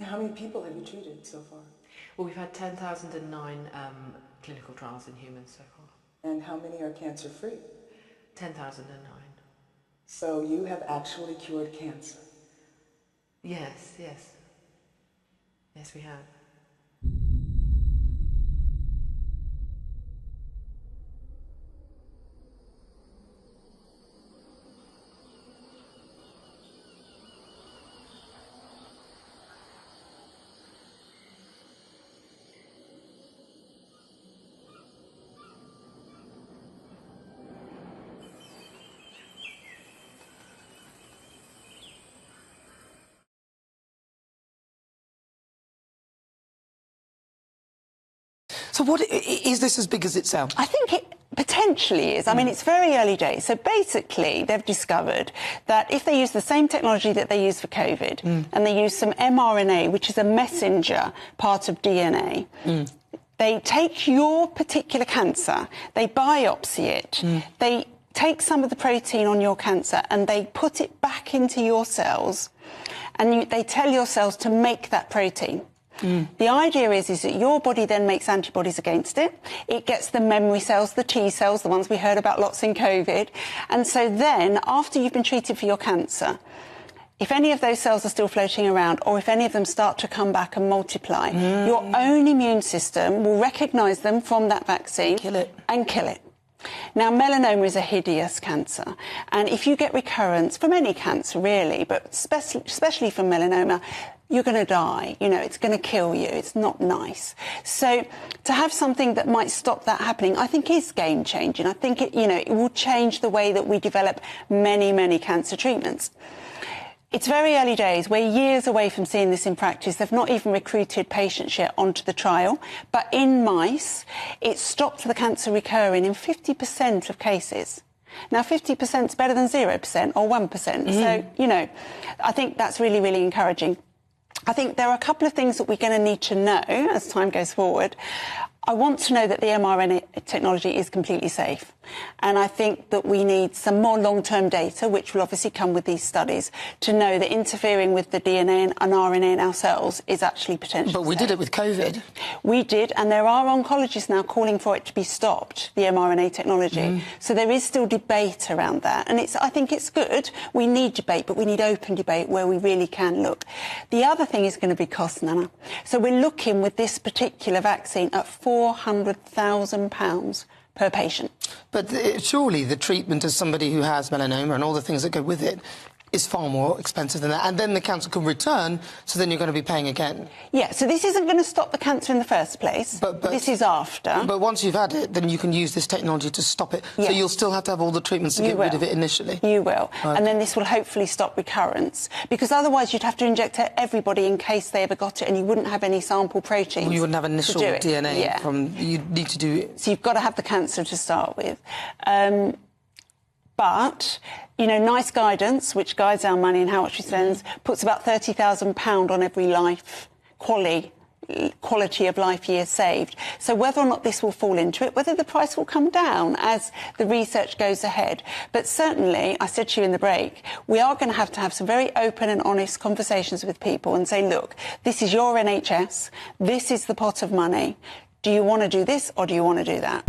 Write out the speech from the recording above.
How many people have you treated so far? Well, we've had 10,009 clinical trials in humans so far. And how many are cancer-free? 10,009. So you have actually cured cancer? Yes, yes. Yes, we have. So what is this as big as it sounds? I think it potentially is. I mean, it's very early days. So basically, they've discovered that if they use the same technology that they use for COVID, and they use some mRNA, which is a messenger part of DNA, they take your particular cancer, they biopsy it, they take some of the protein on your cancer and they put it back into your cells, and they tell your cells to make that protein. The idea is that your body then makes antibodies against it. It gets the memory cells, the T cells, the ones we heard about lots in COVID. And so then, after you've been treated for your cancer, if any of those cells are still floating around, or if any of them start to come back and multiply, your own immune system will recognise them from that vaccine and kill it. Now, melanoma is a hideous cancer, and if you get recurrence from any cancer, really, but especially from melanoma, you're going to die. You know, it's going to kill you. It's not nice. So to have something that might stop that happening, I think is game-changing. I think it will change the way that we develop many, many cancer treatments. It's very early days. We're years away from seeing this in practice. They've not even recruited patients yet onto the trial. But in mice, it stopped the cancer recurring in 50% of cases. Now, 50% is better than 0% or 1%. So, I think that's really, really encouraging. I think there are a couple of things that we're going to need to know as time goes forward. I want to know that the mRNA technology is completely safe. And I think that we need some more long-term data, which will obviously come with these studies, to know that interfering with the DNA and RNA in our cells is actually potentially But we did it with COVID. We did, and there are oncologists now calling for it to be stopped, the mRNA technology. So there is still debate around that. And I think it's good. We need debate, but we need open debate where we really can look. The other thing is going to be cost, Nana. So we're looking with this particular vaccine at £400,000 per patient. But surely the treatment of somebody who has melanoma and all the things that go with it is far more expensive than that. And then the cancer can return, so then you're going to be paying again. Yeah, so this isn't going to stop the cancer in the first place. But this is after. But once you've had it, then you can use this technology to stop it. Yes. So you'll still have to have all the treatments to get rid of it initially. You will. Right. And then this will hopefully stop recurrence. Because otherwise you'd have to inject everybody in case they ever got it, and you wouldn't have any sample proteins. Well, you wouldn't have initial DNA from... You'd need to do it. So you've got to have the cancer to start with. But, NICE guidance, which guides our money and how much we spend, puts about £30,000 on every life, quality of life year saved. So whether or not this will fall into it, whether the price will come down as the research goes ahead. But certainly, I said to you in the break, we are going to have some very open and honest conversations with people and say, look, this is your NHS, this is the pot of money. Do you want to do this or do you want to do that?